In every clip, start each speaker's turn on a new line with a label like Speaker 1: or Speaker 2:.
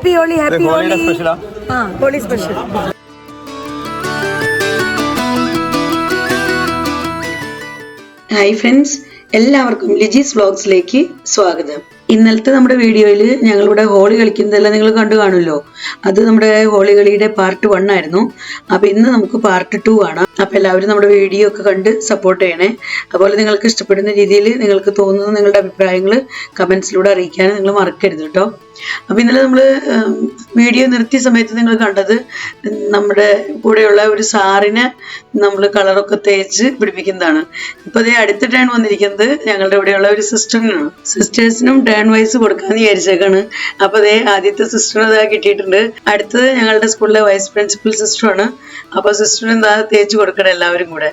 Speaker 1: Happy Holi happy Holi. Holi special. Hi friends, എല്ലാവർക്കും ലിജീസ് വ്ലോഗ്സിലേക്ക് സ്വാഗതം. ഇന്നലത്തെ നമ്മുടെ വീഡിയോയിൽ ഞങ്ങളിവിടെ ഹോളി കളിക്കുന്നതെല്ലാം നിങ്ങൾ കണ്ടു കാണുമല്ലോ. അത് നമ്മുടെ ഹോളി കളിയുടെ പാർട്ട് 1 ആയിരുന്നു. അപ്പോൾ ഇന്ന് നമുക്ക് പാർട്ട് 2 കാണാം. അപ്പോൾ എല്ലാവരും നമ്മുടെ വീഡിയോ ഒക്കെ കണ്ട് സപ്പോർട്ട് ചെയ്യണേ. അതുപോലെ നിങ്ങൾക്ക് ഇഷ്ടപ്പെടുന്ന രീതിയിൽ നിങ്ങൾക്ക് തോന്നുന്ന നിങ്ങളുടെ അഭിപ്രായങ്ങൾ കമൻസിലൂടെ അറിയിക്കാൻ നിങ്ങൾ മറക്കരുത് കേട്ടോ. അപ്പോൾ ഇന്നലെ നമ്മൾ വീഡിയോ നിർത്തിയ സമയത്ത് നിങ്ങൾ കണ്ടത് നമ്മുടെ കൂടെയുള്ള ഒരു സാറിനെ നമ്മൾ കളറൊക്കെ തേച്ച് പിടിപ്പിക്കുന്നതാണ്. ഇപ്പോൾ അതേ അടുത്ത ടേൺ വന്നിരിക്കുന്നത് ഞങ്ങളുടെ ഇവിടെയുള്ള ഒരു സിസ്റ്ററിനാണ്. സിസ്റ്റേഴ്സിനും ടേൺ വൈസ് കൊടുക്കാമെന്ന് വിചാരിച്ചേക്കാണ്. അപ്പോൾ അതേ ആദ്യത്തെ സിസ്റ്റർ ഇതാ കിട്ടിയിട്ടുണ്ട്. അടുത്തത് ഞങ്ങളുടെ സ്കൂളിലെ വൈസ് പ്രിൻസിപ്പൽ സിസ്റ്ററാണ്. അപ്പോൾ സിസ്റ്ററിന് എന്താ തേച്ച് കൊടുക്കണം എല്ലാവരും കൂടെ.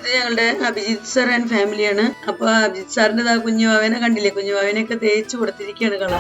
Speaker 1: ഇത് ഞങ്ങളുടെ അഭിജിത്ത് സാർ ആൻഡ് ഫാമിലിയാണ്. അപ്പൊ അഭിജിത്ത് സാറിന്റെ കുഞ്ഞുവാവനെ കണ്ടില്ലേ, കുഞ്ഞുവാവനെയൊക്കെ തേച്ച് കൊടുത്തിരിക്കുകയാണ് കളർ.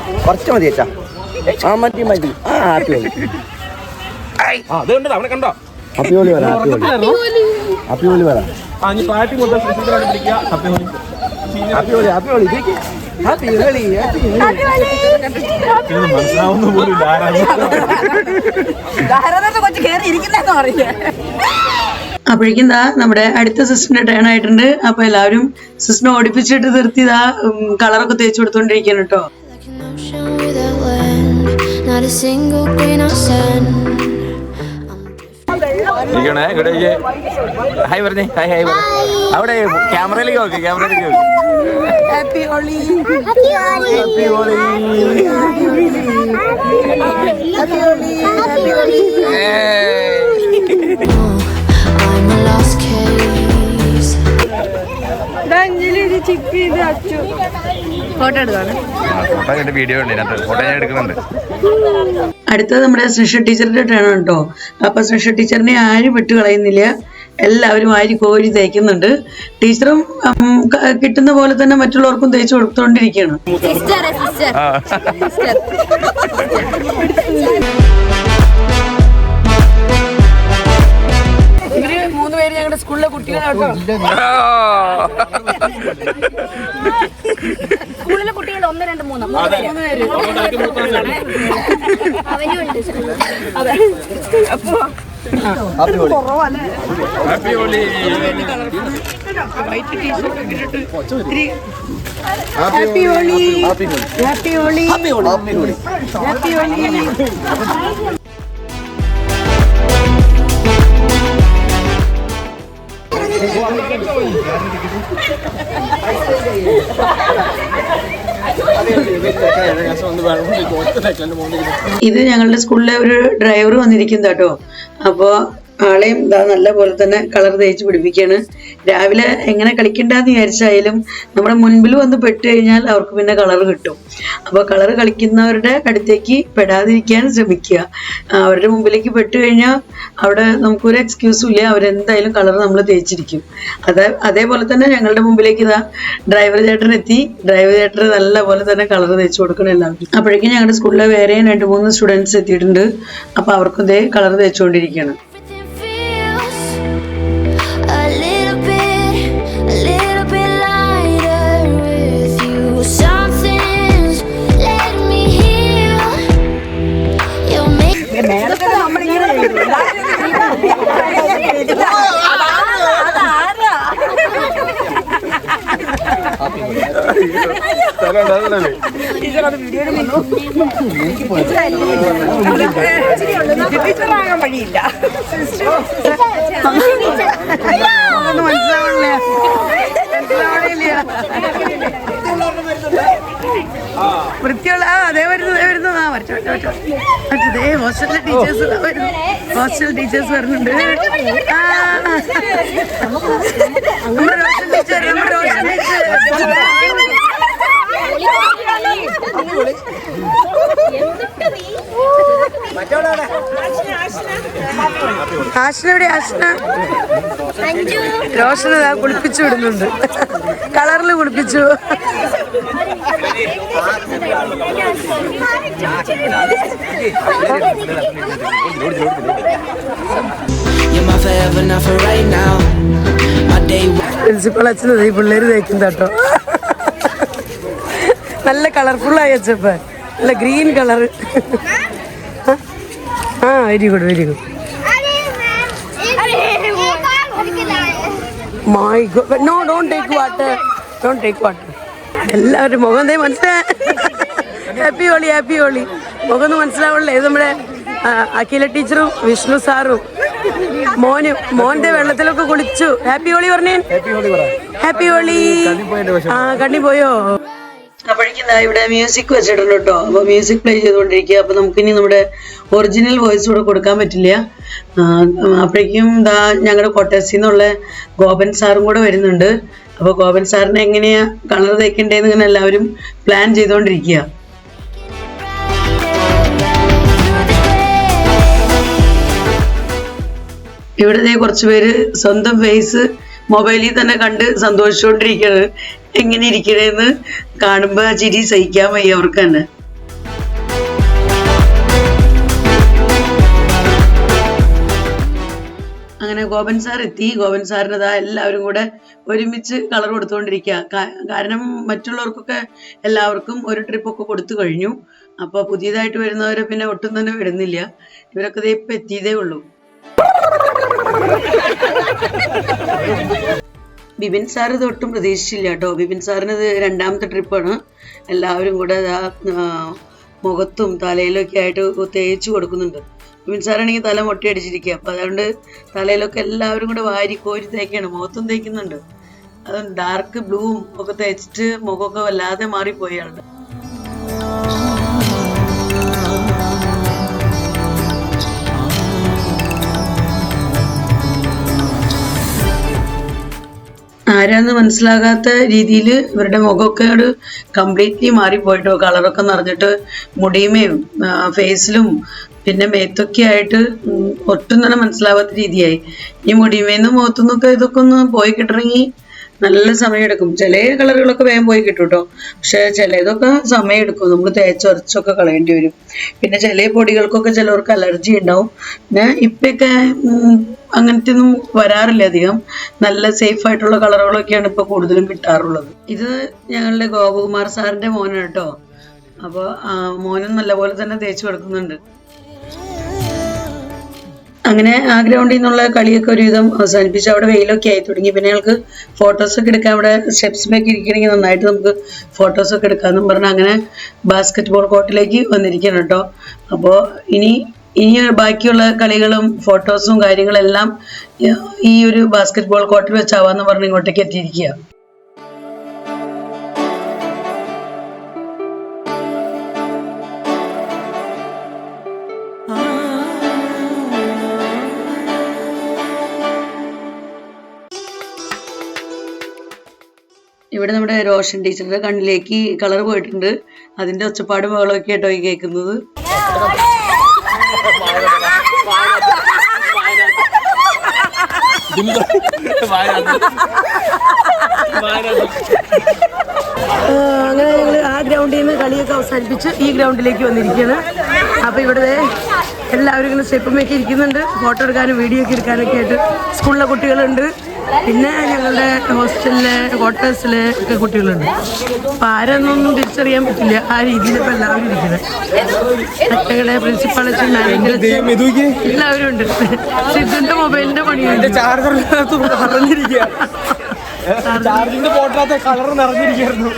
Speaker 1: അപ്പോഴേക്കും നമ്മുടെ അടുത്ത സിസ്റ്ററിന്റെ ടേൺ ആയിട്ടുണ്ട്. അപ്പൊ എല്ലാവരും സിസ്റ്ററിനെ ഓടിപ്പിച്ചിട്ട് നിർത്തിയതാ കളറൊക്കെ തേച്ച് കൊടുത്തോണ്ടിരിക്കുകയാണ് കേട്ടോ.
Speaker 2: ഹായ് പറഞ്ഞേ, ഹായ് ഹായ് പറഞ്ഞേ. അവിടെ ക്യാമറയിലേക്ക് നോക്ക്, ക്യാമറയിലേക്ക് നോക്ക്.
Speaker 1: Happy Holi.
Speaker 2: Happy Holi. Happy Holi.
Speaker 1: Happy Holi. Happy Holi. Photo എടുക്കാണ്.
Speaker 2: ഫോട്ടോ വീഡിയോ ഉണ്ട് ഇതിനകത്ത്. ഫോട്ടോ ഞാൻ എടുക്കുന്നുണ്ട്.
Speaker 1: അടുത്തത് നമ്മുടെ സൃഷ്ടി ടീച്ചറിന്റെ ടേൺ കേട്ടോ. അപ്പൊ സൃഷ്ടി ടീച്ചറിനെ ആരും വിട്ട് കളയുന്നില്ല, എല്ലാവരും ആരി കോരി തേക്കുന്നുണ്ട്. ടീച്ചറും കിട്ടുന്ന പോലെ തന്നെ മറ്റുള്ളവർക്കും തേച്ച് കൊടുത്തോണ്ടിരിക്കുകയാണ്. ഇവര് 3 പേര് ഞങ്ങളുടെ സ്കൂളിലെ കുട്ടികളാട്ടോ. സ്കൂളിലെ കുട്ടികൾ 1, 2, 3 പേര്. അതെ. അപ്പൊ happy Holi. Happy Holi. Happy Holi. Happy Holi. Happy Holi. ഇത് ഞങ്ങളുടെ സ്കൂളിലെ ഒരു ഡ്രൈവർ വന്നിരിക്കുന്നത് കേട്ടോ. അപ്പോൾ ആളെയും നല്ല പോലെ തന്നെ കളർ തേച്ച് പിടിപ്പിക്കുകയാണ്. രാവിലെ എങ്ങനെ കളിക്കണ്ടെന്ന് വിചാരിച്ചായാലും നമ്മുടെ മുൻപിൽ വന്ന് പെട്ട് കഴിഞ്ഞാൽ അവർക്ക് പിന്നെ കളർ കിട്ടും. അപ്പോൾ കളർ കളിക്കുന്നവരുടെ അടുത്തേക്ക് പെടാതിരിക്കാൻ ശ്രമിക്കുക. അവരുടെ മുമ്പിലേക്ക് പെട്ട് കഴിഞ്ഞാൽ അവിടെ നമുക്കൊരു എക്സ്ക്യൂസും ഇല്ല, അവരെന്തായാലും കളർ നമ്മൾ തേച്ചിരിക്കും. അതേപോലെ തന്നെ ഞങ്ങളുടെ മുമ്പിലേക്ക് ഡ്രൈവർ ചേട്ടൻ എത്തി. ഡ്രൈവർ ചേട്ടൻ നല്ല പോലെ തന്നെ കളർ തേച്ച് കൊടുക്കണം എല്ലാവർക്കും. അപ്പോഴേക്കും ഞങ്ങളുടെ സ്കൂളിലെ വേറെയും 2-3 സ്റ്റുഡൻസ് എത്തിയിട്ടുണ്ട്. അപ്പോൾ അവർക്കും ഇതേ കളർ തേച്ചുകൊണ്ടിരിക്കുകയാണ്. വഴിയില്ല വൃത്തിയുള്ള അതേ വരുന്നതാ മറ്റേ ഹോസ്റ്റലിലെ ടീച്ചേഴ്സ് വരുന്നുണ്ട്. നമ്മുടെ റോഷൻ ടീച്ചർ ആശ്നയുടെ ആശ്ന റോഷനെ കുളിപ്പിച്ചു വിടുന്നുണ്ട്. കളറിൽ കുളിപ്പിച്ചു.
Speaker 3: You're my forever, not for right now. My day.
Speaker 4: Principal അച്ഛനത് ഈ പിള്ളേര് തേക്കുന്ന കേട്ടോ. നല്ല കളർഫുള്ളായി അച്ഛപ്പ, നല്ല ഗ്രീൻ കളർ. ആ very good very good. My god, no don't take water, don't take water. എല്ലാവരും മുഖം തേ മനസ്സിലായി. Happy Holi happy Holi. മുഖം ഒന്നും മനസ്സിലാവുള്ളേ. ഇത് നമ്മുടെ അഖില ടീച്ചറും വിഷ്ണു സാറും മോന്റെ വെള്ളത്തിലൊക്കെ കുളിച്ചു. ഹാപ്പി ഹോളി പറഞ്ഞേ. ഹാപ്പി ഹോളി. ആ കണ്ണി പോയോ?
Speaker 1: അപ്പോഴേക്കും ഇവിടെ മ്യൂസിക് വെച്ചിട്ടുണ്ട് കേട്ടോ. അപ്പോൾ മ്യൂസിക് പ്ലേ ചെയ്തുകൊണ്ടിരിക്കുക. അപ്പോൾ നമുക്കിനി നമ്മുടെ ഒറിജിനൽ വോയിസ് കൂടെ കൊടുക്കാൻ പറ്റില്ല. അപ്പോഴേക്കും ഞങ്ങളുടെ കൊട്ടേഴ്സിൽ നിന്നുള്ള ഗോപൻ സാറും കൂടെ വരുന്നുണ്ട്. അപ്പോൾ ഗോപൻ സാറിന് എങ്ങനെയാ കളർ തേക്കണ്ടേന്ന് ഇങ്ങനെ എല്ലാവരും പ്ലാൻ ചെയ്തുകൊണ്ടിരിക്കുക. ഇവിടെ കുറച്ച് പേര് സ്വന്തം ഫേസ് മൊബൈലിൽ തന്നെ കണ്ട് സന്തോഷിച്ചുകൊണ്ടിരിക്കുന്നത്. എങ്ങനെ ഇരിക്കണേന്ന് കാണുമ്പോൾ ആ ചിരി സഹിക്കാൻ വയ്യ അവർക്ക് തന്നെ. അങ്ങനെ ഗോപൻ സാർ എത്തി. ഗോപൻ സാറിന് എല്ലാവരും കൂടെ ഒരുമിച്ച് കളർ കൊടുത്തുകൊണ്ടിരിക്കുക. കാരണം മറ്റുള്ളവർക്കൊക്കെ എല്ലാവർക്കും ഒരു ട്രിപ്പൊക്കെ കൊടുത്തു കഴിഞ്ഞു. അപ്പോൾ പുതിയതായിട്ട് വരുന്നവരെ പിന്നെ ഒട്ടും തന്നെ വിടുന്നില്ല. ഇവരൊക്കെ ഇപ്പം എത്തിയതേ ഉള്ളൂ. ബിപിൻ സാർ ഇത് ഒട്ടും പ്രതീക്ഷിച്ചില്ല കേട്ടോ. ബിപിൻ സാറിന് ഇത് രണ്ടാമത്തെ ട്രിപ്പാണ്. എല്ലാവരും കൂടെ മുഖത്തും തലയിലൊക്കെ ആയിട്ട് തേച്ച് കൊടുക്കുന്നുണ്ട്. ബിപിൻ സാറാണെങ്കിൽ തല മൊട്ടയടിച്ചിരിക്കുക. അപ്പം അതുകൊണ്ട് തലയിലൊക്കെ എല്ലാവരും കൂടെ വാരി കോരി തേക്കാണ്. മുഖത്തും തേക്കുന്നുണ്ട്. അത് ഡാർക്ക് ബ്ലൂവും ഒക്കെ തേച്ചിട്ട് മുഖമൊക്കെ വല്ലാതെ മാറിപ്പോയി ആളുടെ. ആരാന്ന് മനസ്സിലാകാത്ത രീതിയിൽ ഇവരുടെ മുഖമൊക്കെ ഒരു കംപ്ലീറ്റ്ലി മാറിപ്പോയിട്ടോ. കളറൊക്കെ നിറഞ്ഞിട്ട് മുടിയുമേയും ഫേസിലും പിന്നെ മേത്തൊക്കെ ആയിട്ട് ഒട്ടും തന്നെ മനസ്സിലാവാത്ത രീതിയായി. ഈ മുടിയുമേന്ന് മുഖത്തുനിന്നൊക്കെ ഇതൊക്കെ ഒന്ന് പോയി കിട്ടണമെങ്കിൽ നല്ല സമയമെടുക്കും. ചില കളറുകളൊക്കെ വേഗം പോയി കിട്ടും കേട്ടോ. പക്ഷെ ചിലതൊക്കെ സമയമെടുക്കും. നമ്മൾ തേച്ചൊരച്ചൊക്കെ കളയേണ്ടി വരും. പിന്നെ ചില പൊടികൾക്കൊക്കെ ചിലവർക്ക് അലർജി ഉണ്ടാവും. പിന്നെ ഇപ്പൊക്കെ അങ്ങനത്തെ ഒന്നും വരാറില്ല അധികം. നല്ല സേഫ് ആയിട്ടുള്ള കളറുകളൊക്കെയാണ് ഇപ്പൊ കൂടുതലും കിട്ടാറുള്ളത്. ഇത് ഞങ്ങളുടെ ഗോപകുമാർ സാറിന്റെ മോനാണ് കേട്ടോ. അപ്പോൾ മോനും നല്ലപോലെ തന്നെ തേച്ച് കൊടുക്കുന്നുണ്ട്. അങ്ങനെ ആ ഗ്രൗണ്ടിൽ നിന്നുള്ള കളിയൊക്കെ ഒരുവിധം അവസാനിപ്പിച്ച് അവിടെ വെയിലൊക്കെ ആയി തുടങ്ങി. പിന്നെ ഞങ്ങൾക്ക് ഫോട്ടോസൊക്കെ എടുക്കാൻ അവിടെ സ്റ്റെപ്സിലൊക്കെ ഇരിക്കണമെങ്കിൽ നന്നായിട്ട് നമുക്ക് ഫോട്ടോസൊക്കെ എടുക്കാമെന്നും പറഞ്ഞ് അങ്ങനെ ബാസ്കറ്റ് ബോൾ കോർട്ടിലേക്ക് വന്നിരിക്കണം കേട്ടോ. അപ്പോൾ ഇനി ബാക്കിയുള്ള കളികളും ഫോട്ടോസും കാര്യങ്ങളെല്ലാം ഈ ഒരു ബാസ്കറ്റ് ബോൾ കോർട്ടിൽ വെച്ചാവാന്ന് പറഞ്ഞ് ഇങ്ങോട്ടേക്ക് എത്തിയിരിക്കുക. ഇവിടെ നമ്മുടെ റോഷൻ ടീച്ചറുടെ കണ്ണിലേക്ക് കളർ പോയിട്ടുണ്ട്. അതിന്റെ ഒച്ചപ്പാട് ബഹളമൊക്കെ ആയിട്ടോ ഈ കേൾക്കുന്നത്.
Speaker 4: അങ്ങനെ ഞങ്ങൾ ആ ഗ്രൗണ്ടിൽ നിന്ന് കളിയൊക്കെ അവസാനിപ്പിച്ച് ഈ ഗ്രൗണ്ടിലേക്ക് വന്നിരിക്കുകയാണ്. അപ്പോൾ ഇവിടെ എല്ലാവരും ഇങ്ങനെ സ്റ്റെപ്പുമൊക്കെ ഇരിക്കുന്നുണ്ട്. ഫോട്ടോ എടുക്കാനും വീഡിയോ ഒക്കെ എടുക്കാനൊക്കെ ആയിട്ട് സ്കൂളിലെ കുട്ടികളുണ്ട്. പിന്നെ ഞങ്ങളുടെ ഹോസ്റ്റലിലെ ക്വാർട്ടേഴ്സിലെ ഒക്കെ കുട്ടികളുണ്ട്. അപ്പം ആരെന്നൊന്നും തിരിച്ചറിയാൻ പറ്റില്ല. ആ രീതിയിൽ ഇപ്പോൾ എല്ലാവരും ഇരിക്കുന്നത്. ഞങ്ങളുടെ പ്രിൻസിപ്പാൾ എല്ലാവരും ഉണ്ട്. സിദ്ധുന്റെ മൊബൈലിന്റെ പണിയുണ്ട്.
Speaker 2: ചാർജിന്റെ ഫോട്ടോ കളർ നിറഞ്ഞിരിക്കുന്നു.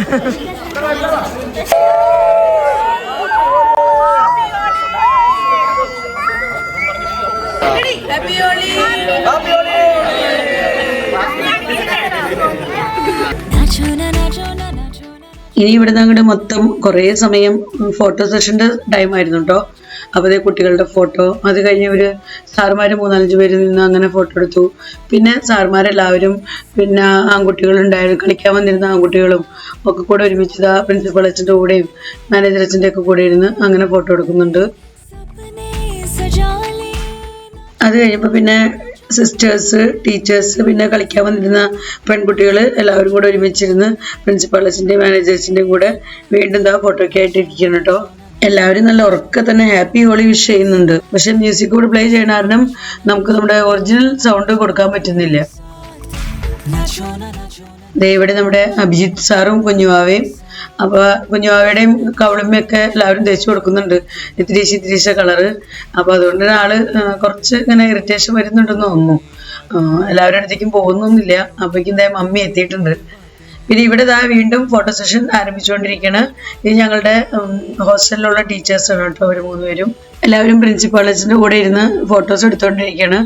Speaker 1: ഇനി ഇവിടെ അങ്ങോട്ട് മൊത്തം കുറേ സമയം ഫോട്ടോ സെഷൻ്റെ ടൈമായിരുന്നു കേട്ടോ. അപ്പോൾ അതേ കുട്ടികളുടെ ഫോട്ടോ, അത് കഴിഞ്ഞ് ഒരു സാറുമാർ 3-5 പേര് നിന്ന് അങ്ങനെ ഫോട്ടോ എടുത്തു. പിന്നെ സാറുമാരെല്ലാവരും പിന്നെ ആൺകുട്ടികളുണ്ടായിരുന്നു, കളിക്കാൻ വന്നിരുന്ന ആൺകുട്ടികളും ഒക്കെ കൂടെ ഒരുമിച്ച് പ്രിൻസിപ്പൽ അച്ഛൻ്റെ കൂടെയും മാനേജർ അച്ഛൻ്റെ ഒക്കെ കൂടെ ഇരുന്ന് അങ്ങനെ ഫോട്ടോ എടുക്കുന്നുണ്ട്. അത് കഴിഞ്ഞപ്പോൾ പിന്നെ സിസ്റ്റേഴ്സ്, ടീച്ചേഴ്സ്, പിന്നെ കളിക്കാൻ വന്നിരുന്ന പെൺകുട്ടികൾ എല്ലാവരും കൂടെ ഒരുമിച്ചിരുന്ന് പ്രിൻസിപ്പാളേഴ്സിൻ്റെയും മാനേജേഴ്സിൻ്റെയും കൂടെ വീണ്ടും ഫോട്ടോയ്ക്ക് ആയിട്ട് ഇരിക്കണം കേട്ടോ. എല്ലാവരും നല്ല ഉറക്കെ തന്നെ ഹാപ്പി ഹോളി വിഷ് ചെയ്യുന്നുണ്ട്. പക്ഷെ മ്യൂസിക് കൂടെ പ്ലേ ചെയ്യണ കാരണം നമുക്ക് നമ്മുടെ ഒറിജിനൽ സൗണ്ട് കൊടുക്കാൻ പറ്റുന്നില്ല. ഇവിടെ നമ്മുടെ അഭിജിത്ത് സാറും കുഞ്ഞുവാവയും, അപ്പൊ കുഞ്ഞുവാവയുടെയും കവളമ്മയൊക്കെ എല്ലാവരും തേച്ച് കൊടുക്കുന്നുണ്ട് ഇത്തിരീശ കളറ്. അപ്പൊ അതുകൊണ്ട് ആള് കുറച്ച് ഇങ്ങനെ ഇറിറ്റേഷൻ വരുന്നുണ്ടെന്ന് തോന്നുന്നു. എല്ലാവരുടെ അടുത്തേക്കും പോകുന്നൊന്നുമില്ല. അപ്പോഴേക്കും മമ്മി എത്തിയിട്ടുണ്ട്. പിന്നെ ഇവിടെ വീണ്ടും ഫോട്ടോ സെഷൻ ആരംഭിച്ചുകൊണ്ടിരിക്കുകയാണ്. ഇത് ഞങ്ങളുടെ ഹോസ്റ്റലിലുള്ള ടീച്ചേഴ്സാണ് കേട്ടോ. അവർ 3 പേരും എല്ലാവരും പ്രിൻസിപ്പാളേഴ്സിന്റെ കൂടെ ഇരുന്ന് ഫോട്ടോസ് എടുത്തുകൊണ്ടിരിക്കുകയാണ്.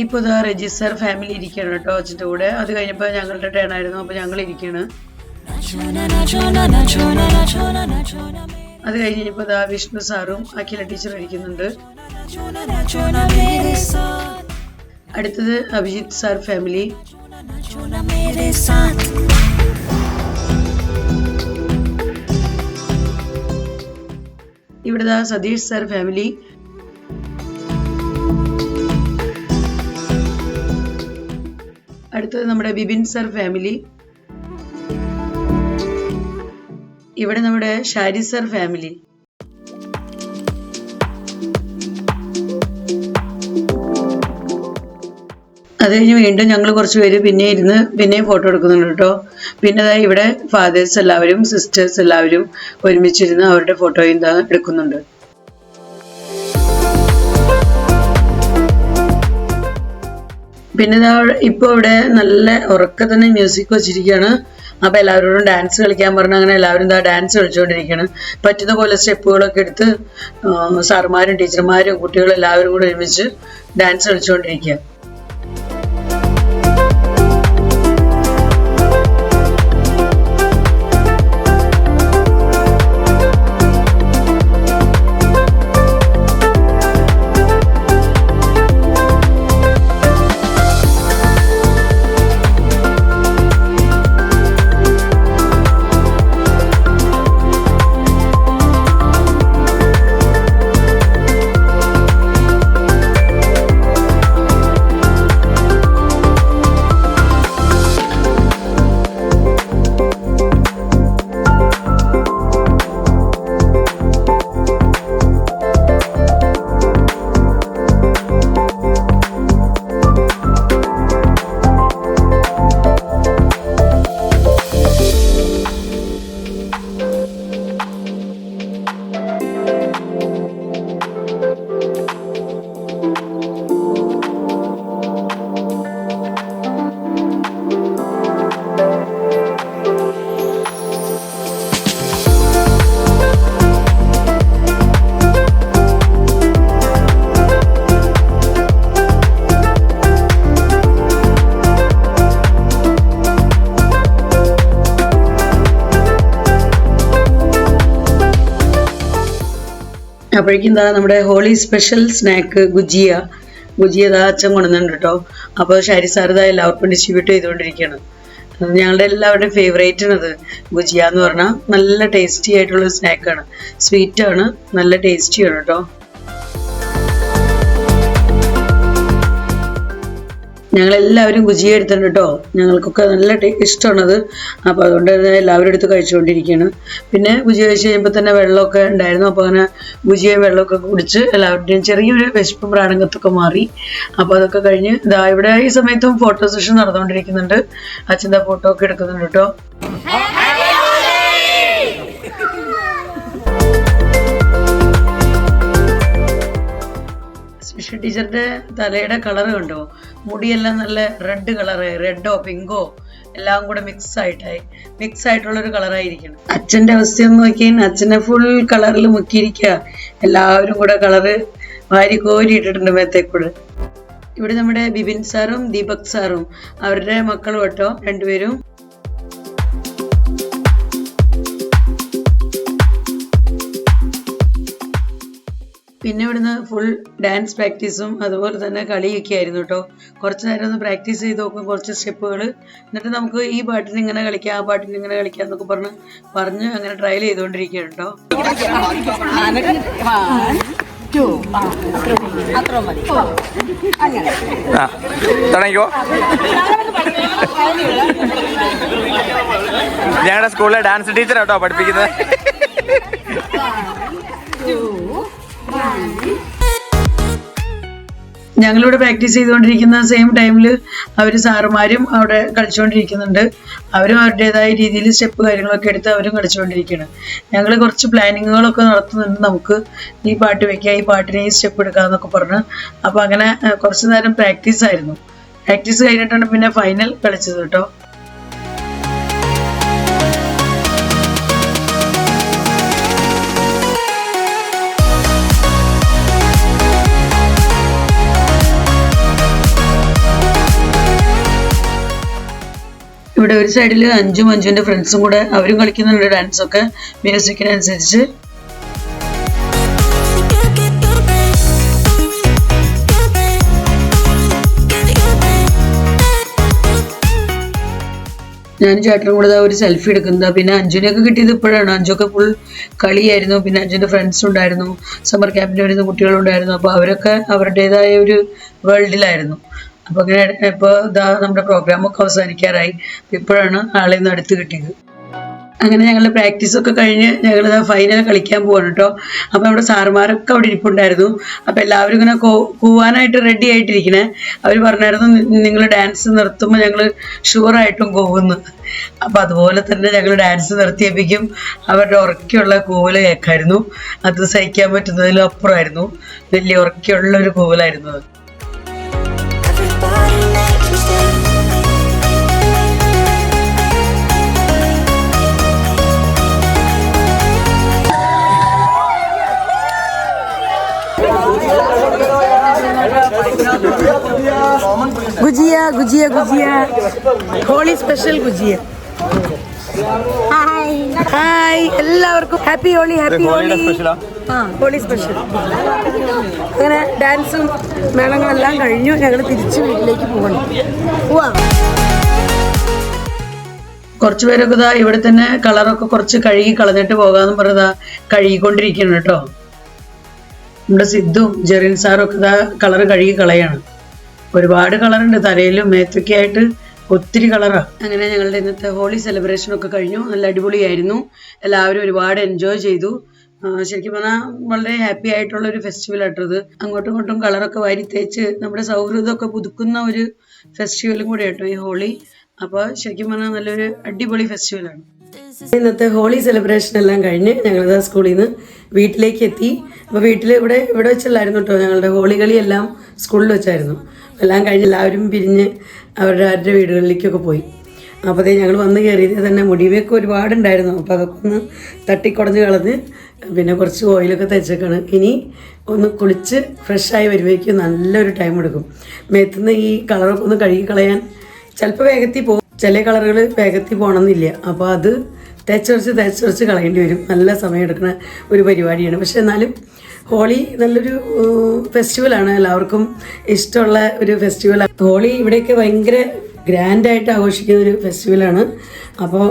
Speaker 1: ഇപ്പോൾ രജിസ്റ്റർ ഫാമിലി ഇരിക്കുകയാണ് കേട്ടോ അച്ഛൻ്റെ കൂടെ. അത് കഴിഞ്ഞപ്പോൾ ഞങ്ങളുടെ ടേൺ ആയിരുന്നു. അപ്പോൾ ഞങ്ങൾ ഇരിക്കുകയാണ്. അത് കഴിഞ്ഞപ്പോൾ വിഷ്ണു സാറും അഖില ടീച്ചറും ഇരിക്കുന്നുണ്ട്. അടുത്തത് അഭിജിത്ത് സാർ ഫാമിലി. ഇവിടെ സതീഷ് സാർ ഫാമിലി. അടുത്തത് നമ്മുടെ ബിബിൻ സാർ ഫാമിലി. ഇവിടെ നമ്മുടെ ഷാരി സാർ ഫാമിലി. അത് കഴിഞ്ഞ് വീണ്ടും ഞങ്ങൾ കുറച്ച് പേര് പിന്നെയും ഫോട്ടോ എടുക്കുന്നുണ്ട് കേട്ടോ. പിന്നെ ഇവിടെ ഫാദേഴ്സ് എല്ലാവരും സിസ്റ്റേഴ്സ് എല്ലാവരും ഒരുമിച്ചിരുന്ന് അവരുടെ ഫോട്ടോയും എടുക്കുന്നുണ്ട്. പിന്നെ ഇപ്പോൾ ഇവിടെ നല്ല ഉറക്കെ തന്നെ മ്യൂസിക് വെച്ചിരിക്കുകയാണ്. അപ്പൊ എല്ലാവരോടും ഡാൻസ് കളിക്കാൻ പറഞ്ഞ അങ്ങനെ എല്ലാവരും ഡാൻസ് കളിച്ചുകൊണ്ടിരിക്കുകയാണ്. പറ്റുന്ന പോലെ സ്റ്റെപ്പുകളൊക്കെ എടുത്ത് സാറുമാരും ടീച്ചർമാരും കുട്ടികളും എല്ലാവരും കൂടെ ഒരുമിച്ച് ഡാൻസ് കളിച്ചുകൊണ്ടിരിക്കുക. അപ്പോഴേക്കും നമ്മുടെ ഹോളി സ്പെഷ്യൽ സ്നാക്ക് ഗുജിയ അച്ഛൻ കൊണ്ടുവന്നുണ്ട് കേട്ടോ. അപ്പോൾ ഷാരി സാർ എല്ലാവർക്കും ഡിസ്ട്രിബ്യൂട്ട് ചെയ്തുകൊണ്ടിരിക്കുകയാണ്. ഞങ്ങളുടെ എല്ലാവരുടെയും ഫേവറേറ്റ് ആണ് അത്. ഗുജിയ എന്ന് പറഞ്ഞാൽ നല്ല ടേസ്റ്റി ആയിട്ടുള്ള സ്നാക്കാണ്. സ്വീറ്റാണ്, നല്ല ടേസ്റ്റിയാണ് കേട്ടോ. ഞങ്ങളെല്ലാവരും ഗുജിയ എടുത്തിട്ടുണ്ട് കേട്ടോ. ഞങ്ങൾക്കൊക്കെ നല്ല ഇഷ്ടമാണത്. അപ്പോൾ അതുകൊണ്ട് തന്നെ എല്ലാവരും എടുത്ത് കഴിച്ചുകൊണ്ടിരിക്കുകയാണ്. പിന്നെ ഗുജിയ കഴിച്ച് കഴിയുമ്പോൾ തന്നെ വെള്ളമൊക്കെ ഉണ്ടായിരുന്നു. അപ്പോൾ അങ്ങനെ ഗുജിയ വെള്ളമൊക്കെ കുടിച്ച് എല്ലാവരുടെയും ചെറിയൊരു വിശപ്പും പ്രാണങ്കത്തൊക്കെ മാറി. അപ്പോൾ അതൊക്കെ കഴിഞ്ഞ് ഇവിടെ ഈ സമയത്തും ഫോട്ടോ സെഷൻ നടന്നുകൊണ്ടിരിക്കുന്നുണ്ട്. അച്ഛൻ്റെ ഫോട്ടോ ഒക്കെ എടുക്കുന്നുണ്ട് കേട്ടോ. ടീച്ചറുടെ തലയുടെ കളർ കണ്ടോ? മുടിയെല്ലാം നല്ല റെഡ് കളറ്, റെഡോ പിങ്കോ എല്ലാം കൂടെ മിക്സ് ആയിട്ടുള്ളൊരു കളറായിരിക്കണം. അച്ഛൻ്റെ അവസ്ഥയൊന്നും നോക്കിയാൽ അച്ഛനെ ഫുൾ കളറിൽ മുക്കിയിരിക്കുക. എല്ലാവരും കൂടെ കളറ് വാരി കോരി ഇട്ടിട്ടുണ്ട് മേത്തേക്കൂടെ. ഇവിടെ നമ്മുടെ ബിബിൻ സാറും ദീപക് സാറും അവരുടെ മക്കളും കേട്ടോ, 2 പേരും. പിന്നെ ഇവിടുന്ന് ഫുൾ ഡാൻസ് പ്രാക്ടീസും അതുപോലെ തന്നെ കളിയൊക്കെ ആയിരുന്നു കേട്ടോ. കുറച്ച് നേരം ഒന്ന് പ്രാക്ടീസ് ചെയ്ത് നോക്കും, കുറച്ച് സ്റ്റെപ്പുകൾ. എന്നിട്ട് നമുക്ക് ഈ പാട്ടിന് ഇങ്ങനെ കളിക്കാം, ആ പാട്ടിന് ഇങ്ങനെ കളിക്കാം എന്നൊക്കെ പറഞ്ഞ് അങ്ങനെ ട്രയൽ ചെയ്തുകൊണ്ടിരിക്കുകയാണ് കേട്ടോ.
Speaker 2: ആ തുടങ്ങിക്കോ. ഞങ്ങളുടെ സ്കൂളിലെ ഡാൻസ് ടീച്ചറാട്ടോ പഠിപ്പിക്കുന്നത്.
Speaker 1: ഞങ്ങളിവിടെ പ്രാക്ടീസ് ചെയ്തുകൊണ്ടിരിക്കുന്ന സെയിം ടൈമിൽ അവർ സാറുമാരും അവിടെ കളിച്ചുകൊണ്ടിരിക്കുന്നുണ്ട്. അവരും അവരുടേതായ രീതിയിൽ സ്റ്റെപ്പ് കാര്യങ്ങളൊക്കെ എടുത്ത് അവരും കളിച്ചുകൊണ്ടിരിക്കുകയാണ്. ഞങ്ങൾ കുറച്ച് പ്ലാനിങ്ങുകളൊക്കെ നടത്തുന്നുണ്ട്. നമുക്ക് ഈ പാട്ട് വെക്കാം, ഈ പാട്ടിനെ ഈ സ്റ്റെപ്പ് എടുക്കാമെന്നൊക്കെ പറഞ്ഞ്. അപ്പോൾ അങ്ങനെ കുറച്ച് നേരം പ്രാക്ടീസ് ആയിരുന്നു. പ്രാക്ടീസ് കഴിഞ്ഞിട്ടാണ് പിന്നെ ഫൈനൽ കളിച്ചത് കേട്ടോ. ഇവിടെ ഒരു സൈഡിൽ അഞ്ചുൻ്റെ ഫ്രണ്ട്സും കൂടെ അവരും കളിക്കുന്നുണ്ട് ഡാൻസൊക്കെ മ്യൂസിക്കിനനുസരിച്ച്. ഞാനും ചേട്ടനും കൂടെ ഒരു സെൽഫി എടുക്കുന്നത്. പിന്നെ അഞ്ജുനെയൊക്കെ കിട്ടിയത് ഇപ്പോഴാണ്. അഞ്ജുക്കെ ഫുൾ കളിയായിരുന്നു. പിന്നെ അഞ്ജുൻ്റെ ഫ്രണ്ട്സ് ഉണ്ടായിരുന്നു, സമ്മർ ക്യാമ്പിൽ വരുന്ന കുട്ടികളുണ്ടായിരുന്നു. അപ്പോൾ അവരൊക്കെ അവരുടേതായ ഒരു വേൾഡിലായിരുന്നു. അപ്പോൾ അങ്ങനെ ഇപ്പോൾ ഇതാ നമ്മുടെ പ്രോഗ്രാമൊക്കെ അവസാനിക്കാറായി. ഇപ്പോഴാണ് ആളെ നിന്ന് അടുത്ത് കിട്ടിയത്. അങ്ങനെ ഞങ്ങളുടെ പ്രാക്ടീസൊക്കെ കഴിഞ്ഞ് ഞങ്ങളിതാ ഫൈനൽ കളിക്കാൻ പോവാണ് കേട്ടോ. അപ്പോൾ നമ്മുടെ സാറുമാരൊക്കെ അവിടെ ഇരിപ്പുണ്ടായിരുന്നു. അപ്പോൾ എല്ലാവരും ഇങ്ങനെ കൂവാനായിട്ട് റെഡി ആയിട്ടിരിക്കണേ. അവർ പറഞ്ഞായിരുന്നു നിങ്ങൾ ഡാൻസ് നിർത്തുമ്പോൾ ഞങ്ങൾ ഷുവറായിട്ടും കൂവുന്നു. അപ്പോൾ അതുപോലെ തന്നെ ഞങ്ങൾ ഡാൻസ് നിർത്തിയപ്പോഴേക്കും അവരുടെ ഉറക്കെയുള്ള കൂവൽ കേൾക്കായിരുന്നു. അത് സഹിക്കാൻ പറ്റുന്നതിലും അപ്പുറമായിരുന്നു. വലിയ ഉറക്കെയുള്ള ഒരു കൂവലായിരുന്നു അത്.
Speaker 4: ഗുജിയ ഗുജിയ ഗുജിയ, ഹോളി സ്പെഷ്യൽ ഗുജിയ. ഹായ് എല്ലാവർക്കും happy Holi. Happy Holi. Holi special. അങ്ങനെ ഡാൻസും മേളങ്ങളെല്ലാം കഴിഞ്ഞു. ഞങ്ങൾ തിരിച്ച് വീട്ടിലേക്ക് പോകണം.
Speaker 1: കുറച്ച് പേരൊക്കെ ഇതാ ഇവിടെ തന്നെ കളറൊക്കെ കുറച്ച് കഴുകി കളഞ്ഞിട്ട് പോകാമെന്ന് പറഞ്ഞതാ കഴുകിക്കൊണ്ടിരിക്കണം കേട്ടോ. നമ്മുടെ സിദ്ധും ജെറിൻ സാറും ഒക്കെ ഇതാ കളറ് കഴുകി കളയാണ്. ഒരുപാട് കളറുണ്ട്, തലയിലും മേത്തൊക്കെ ആയിട്ട് ഒത്തിരി കളറാണ്. അങ്ങനെ ഞങ്ങളുടെ ഇന്നത്തെ ഹോളി സെലിബ്രേഷനൊക്കെ കഴിഞ്ഞു. നല്ല അടിപൊളിയായിരുന്നു. എല്ലാവരും ഒരുപാട് എൻജോയ് ചെയ്തു. ശരിക്കും പറഞ്ഞാൽ വളരെ ഹാപ്പി ആയിട്ടുള്ള ഒരു ഫെസ്റ്റിവൽ ആയിട്ടത്. അങ്ങോട്ടും ഇങ്ങോട്ടും കളറൊക്കെ വാരി തേച്ച് നമ്മുടെ സൗഹൃദമൊക്കെ പുതുക്കുന്ന ഒരു ഫെസ്റ്റിവലും കൂടെ കേട്ടോ ഈ ഹോളി. അപ്പോൾ ശരിക്കും പറഞ്ഞാൽ നല്ലൊരു അടിപൊളി ഫെസ്റ്റിവലാണ്.
Speaker 4: ഇന്നത്തെ ഹോളി സെലിബ്രേഷൻ എല്ലാം കഴിഞ്ഞ് ഞങ്ങളിത് സ്കൂളിൽ നിന്ന് വീട്ടിലേക്ക് എത്തി. അപ്പോൾ വീട്ടിൽ ഇവിടെ വെച്ചല്ലായിരുന്നു കേട്ടോ ഞങ്ങളുടെ ഹോളി കളിയെല്ലാം സ്കൂളിൽ വെച്ചായിരുന്നു. എല്ലാം കഴിഞ്ഞ് എല്ലാവരും പിരിഞ്ഞ് അവരുടെ വീടുകളിലേക്കൊക്കെ പോയി. അപ്പോൾ അതേ ഞങ്ങൾ വന്ന് കയറിയത് തന്നെ മുടിവൊക്കെ ഒരുപാടുണ്ടായിരുന്നു. അപ്പോൾ അതൊക്കെ ഒന്ന് തട്ടിക്കുടഞ്ഞ് കളഞ്ഞ് പിന്നെ കുറച്ച് ഓയിലൊക്കെ തേച്ചേക്കാണ്. ഇനി ഒന്ന് കുളിച്ച് ഫ്രഷായി വരുമ്പോഴേക്കും നല്ലൊരു ടൈം എടുക്കും. മേത്തുനിന്ന് ഈ കളറൊക്കെ ഒന്ന് കഴുകി കളയാൻ ചിലപ്പോൾ വേഗത്തിൽ പോകും, ചില കളറുകൾ വേഗത്തിൽ പോകണമെന്നില്ല. അപ്പോൾ അത് തേച്ചൊരച്ച് കളയേണ്ടി വരും. നല്ല സമയം എടുക്കുന്ന ഒരു പരിപാടിയാണ്. പക്ഷെ എന്നാലും ഹോളി നല്ലൊരു ഫെസ്റ്റിവലാണ്, എല്ലാവർക്കും ഇഷ്ടമുള്ള ഒരു ഫെസ്റ്റിവലാണ് ഹോളി. ഇവിടെയൊക്കെ ഭയങ്കര ഗ്രാൻഡായിട്ട് ആഘോഷിക്കുന്ന ഒരു ഫെസ്റ്റിവലാണ്. അപ്പോൾ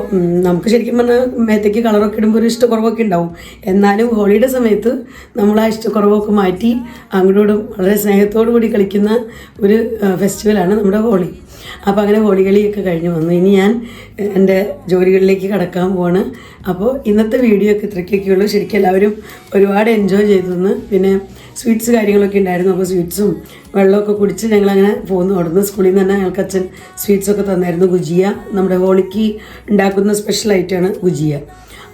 Speaker 4: നമുക്ക് ശരിക്കും പറഞ്ഞാൽ മേത്തേക്ക് കളറൊക്കെ ഇടുമ്പോൾ ഒരു ഇഷ്ടക്കുറവൊക്കെ ഉണ്ടാവും. എന്നാലും ഹോളിയുടെ സമയത്ത് നമ്മൾ ആ ഇഷ്ടക്കുറവൊക്കെ മാറ്റി അങ്ങോട്ടും വളരെ സ്നേഹത്തോടു കൂടി കളിക്കുന്ന ഒരു ഫെസ്റ്റിവലാണ് നമ്മുടെ ഹോളി. അപ്പോൾ അങ്ങനെ ഹോളി കളിയൊക്കെ കഴിഞ്ഞ് വന്നു. ഇനി ഞാൻ എൻ്റെ ജോലികളിലേക്ക് കടക്കാൻ പോവാണ്. അപ്പോൾ ഇന്നത്തെ വീഡിയോ ഒക്കെ ഇത്രയ്ക്കൊക്കെ ഉള്ളൂ. ശരിക്കും എല്ലാവരും ഒരുപാട് എൻജോയ് ചെയ്തു. പിന്നെ സ്വീറ്റ്സ് കാര്യങ്ങളൊക്കെ ഉണ്ടായിരുന്നു. അപ്പോൾ സ്വീറ്റ്സും വെള്ളമൊക്കെ കുടിച്ച് ഞങ്ങളങ്ങനെ പോകുന്നു. അവിടുന്ന് സ്കൂളിൽ നിന്ന് തന്നെ ഞങ്ങൾക്ക് അച്ഛൻ സ്വീറ്റ്സൊക്കെ തന്നായിരുന്നു. ഗുജിയ നമ്മുടെ ഹോളിക്ക് ഉണ്ടാക്കുന്ന സ്പെഷ്യൽ ഐറ്റമാണ് ഗുജിയ.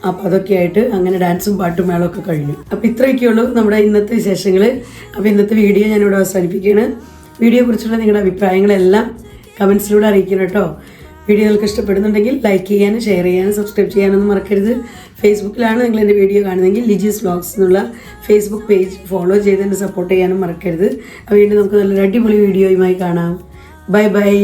Speaker 4: അപ്പോൾ അതൊക്കെ ആയിട്ട് അങ്ങനെ ഡാൻസും പാട്ടും മേളമൊക്കെ കഴിഞ്ഞു. അപ്പോൾ ഇത്രയൊക്കെയുള്ളൂ നമ്മുടെ ഇന്നത്തെ വിശേഷങ്ങൾ. അപ്പോൾ ഇന്നത്തെ വീഡിയോ ഞാനിവിടെ അവസാനിപ്പിക്കുകയാണ്. വീഡിയോയെക്കുറിച്ചുള്ള നിങ്ങളുടെ അഭിപ്രായങ്ങളെല്ലാം കമൻസിലൂടെ അറിയിക്കണം കേട്ടോ. വീഡിയോ നിങ്ങൾക്ക് ഇഷ്ടപ്പെടുന്നുണ്ടെങ്കിൽ ലൈക്ക് ചെയ്യാനും ഷെയർ ചെയ്യാനും സബ്സ്ക്രൈബ് ചെയ്യാനൊന്നും മറക്കരുത്. ഫേസ്ബുക്കിലാണ് നിങ്ങൾ എൻ്റെ വീഡിയോ കാണുന്നതെങ്കിൽ ലിജീസ് വ്ലോഗ്സ് എന്നുള്ള ഫേസ്ബുക്ക് പേജ് ഫോളോ ചെയ്ത് എന്നെ സപ്പോർട്ട് ചെയ്യാനും മറക്കരുത്. വീണ്ടും നമുക്ക് നല്ലൊരു അടിപൊളി വീഡിയോയുമായി കാണാം. Bye bye.